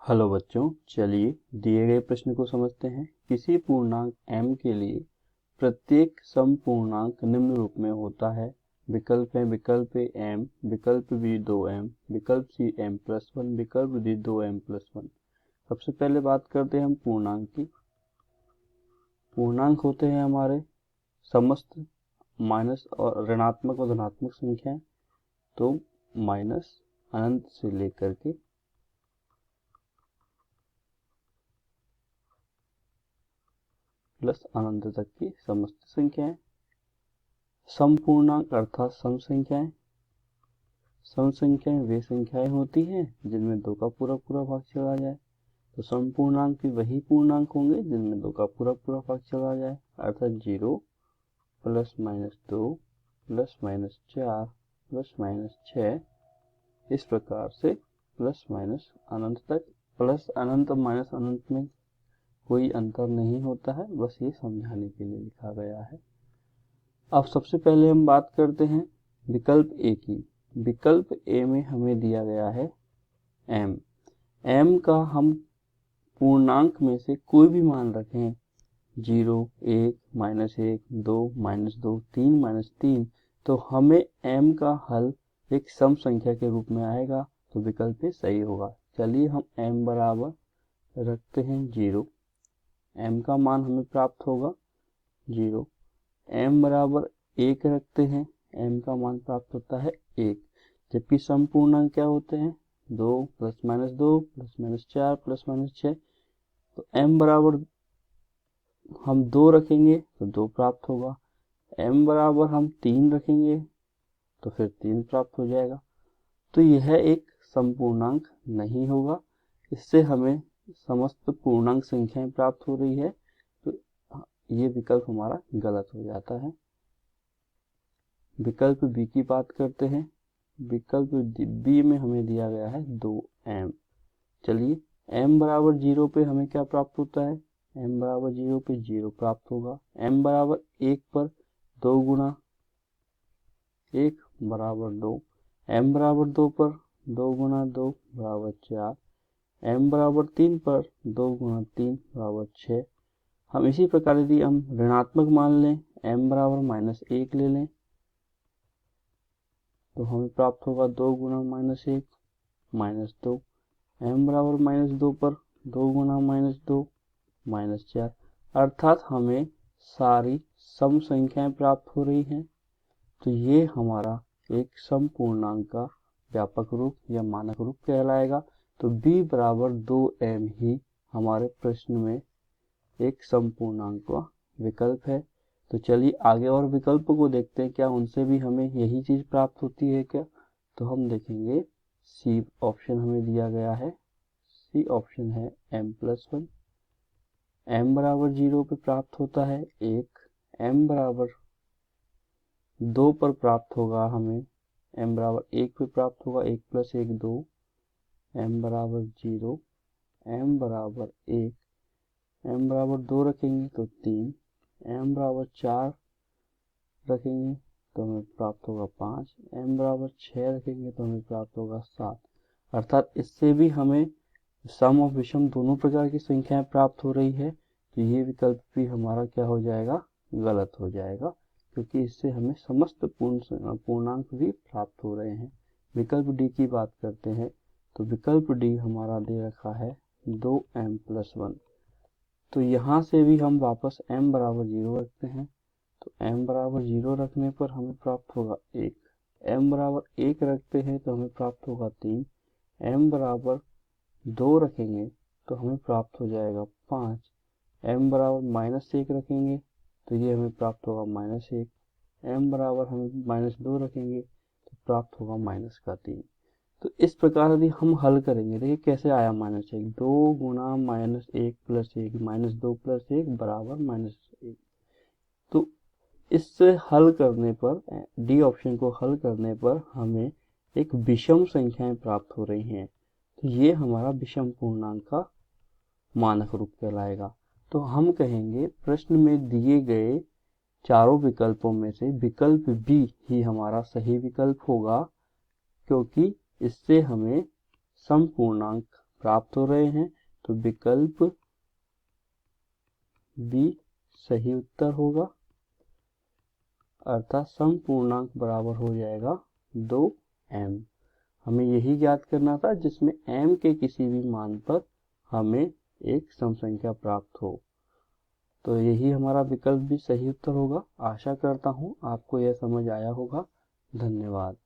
Hello बच्चों, चलिए दिए गए प्रश्न को समझते हैं। किसी पूर्णांक m के लिए प्रत्येक समपूर्णांक निम्न रूप में होता है। विकल्प है विकल्प ए m, विकल्प बी 2m, विकल्प सी m+1, विकल्प डी 2m+1। सबसे पहले बात करते हैं हम पूर्णांक की। पूर्णांक होते हैं हमारे समस्त माइनस और ऋणात्मक और धनात्मक संख्याएं। तो माइनस अनंत से लेकर के प्लस अनंत तक की समस्त संख्याएं। समपूर्णांक अर्थात सम संख्याएं। सम संख्याएं वे संख्याएं होती हैं जिनमें 2 का पूरा पूरा भाग चला जाए। तो समपूर्णांक भी वही पूर्णांक होंगे जिनमें 2 का पूरा पूरा भाग चला जाए, अर्थात 0 +-2 +-4 +-6, इस प्रकार से प्लस माइनस अनंत तक। प्लस अनंत माइनस अनंत में कोई अंतर नहीं होता है, बस ये समझाने के लिए लिखा गया है। अब सबसे पहले हम बात करते हैं विकल्प ए की। विकल्प ए में हमें दिया गया है m। m का हम पूर्णांक में से कोई भी मान रखें, 0, 1, -1, 2, -2, 3, -3, तो हमें m का हल एक सम संख्या के रूप में आएगा। तो विकल्प ए सही होगा। चलिए हम m बराबर रखते हैं 0। m का मान हमें प्राप्त होगा 0। m बराबर 1 रखते हैं, m का मान प्राप्त होता है 1। जबकि समपूर्णांक क्या होते हैं, 2 +-2 +-4 +-6। तो m बराबर हम 2 रखेंगे तो 2 प्राप्त होगा। m बराबर हम 3 रखेंगे तो फिर 3 प्राप्त हो जाएगा। तो यह एक समपूर्णांक नहीं होगा। इससे हमें समस्त पूर्णांक संख्याएं प्राप्त हो रही है, तो ये विकल्प हमारा गलत हो जाता है। विकल्प बी की बात करते हैं। विकल्प बी में हमें दिया गया है 2m। चलिए m बराबर 0 पे हमें क्या प्राप्त होता है, m बराबर 0 पे 0 प्राप्त होगा। m बराबर 1 पर 2 गुना 1 बराबर 2, m बराबर 2 पर 2 गुना 2 बराबर 4, m बराबर 3 पर 2 गुना 3 बराबर 6। हम इसी प्रकार यदि हम ऋणात्मक मान लें, m बराबर -1 ले लें, तो हमें प्राप्त होगा 2 गुना -1 -2। m बराबर -2 पर 2 गुना -2 -4। अर्थात हमें सारी सम संख्याएं प्राप्त हो रही हैं। तो ये हमारा एक समपूर्णांक का व्यापक रूप या मानक रूप कहलाएगा। तो b बराबर 2m ही हमारे प्रश्न में एक समपूर्णांक का विकल्प है। तो चलिए आगे और विकल्पों को देखते हैं, क्या उनसे भी हमें यही चीज प्राप्त होती है क्या। तो हम देखेंगे सी ऑप्शन हमें दिया गया है। सी ऑप्शन है m+1। m बराबर 0 पे प्राप्त होता है 1। m बराबर 2 पर प्राप्त होगा हमें, m बराबर 1 पे प्राप्त होगा 1 + 1 2। m बराबर 0, m बराबर 1, m बराबर 2 रखेंगे तो 3, m बराबर 4 रखेंगे तो हमें प्राप्त होगा 5, m बराबर 6 रखेंगे तो हमें प्राप्त होगा 7। अर्थात इससे भी हमें सम और विषम दोनों प्रकार की संख्याएं प्राप्त हो रही है। तो ये विकल्प भी हमारा क्या हो जाएगा, गलत हो जाएगा, क्योंकि इससे हमें समस्त पूर्णांक भी प्राप्त हो रहे हैं। विकल्प डी की बात करते हैं। तो विकल्प डी हमारा दे रखा है 2m+1। तो यहाँ से भी हम वापस m बराबर 0 रखते हैं। तो m बराबर 0 रखने पर हमें प्राप्त होगा 1। m बराबर 1 रखते हैं तो हमें प्राप्त होगा 3। m बराबर 2 रखेंगे तो हमें प्राप्त हो जाएगा 5। m बराबर -1 रखेंगे तो ये हमें प्राप्त होगा -1। m बराबर हम -2 रखेंगे तो प्राप्त होगा -3। तो इस प्रकार यदि हम हल करेंगे, देखिए कैसे आया -1, 2 गुना -1 + 1 -2 + 1 बराबर -1। तो इससे हल करने पर, डी ऑप्शन को हल करने पर हमें एक विषम संख्याएं प्राप्त हो रही हैं। तो ये हमारा विषम पूर्णांक का मानक रूप कहलाएगा। तो हम कहेंगे प्रश्न में दिए गए चारों विकल्पों में से विकल्प बी ही हमारा सही विकल्प होगा, क्योंकि इससे हमें समपूर्णांक प्राप्त हो रहे हैं, तो विकल्प बी सही उत्तर होगा, अर्थात समपूर्णांक बराबर हो जाएगा 2m। हमें यही ज्ञात करना था जिसमें m के किसी भी मान पर हमें एक सम संख्या प्राप्त हो। तो यही हमारा विकल्प भी सही उत्तर होगा। आशा करता हूँ आपको यह समझ आया होगा। धन्यवाद।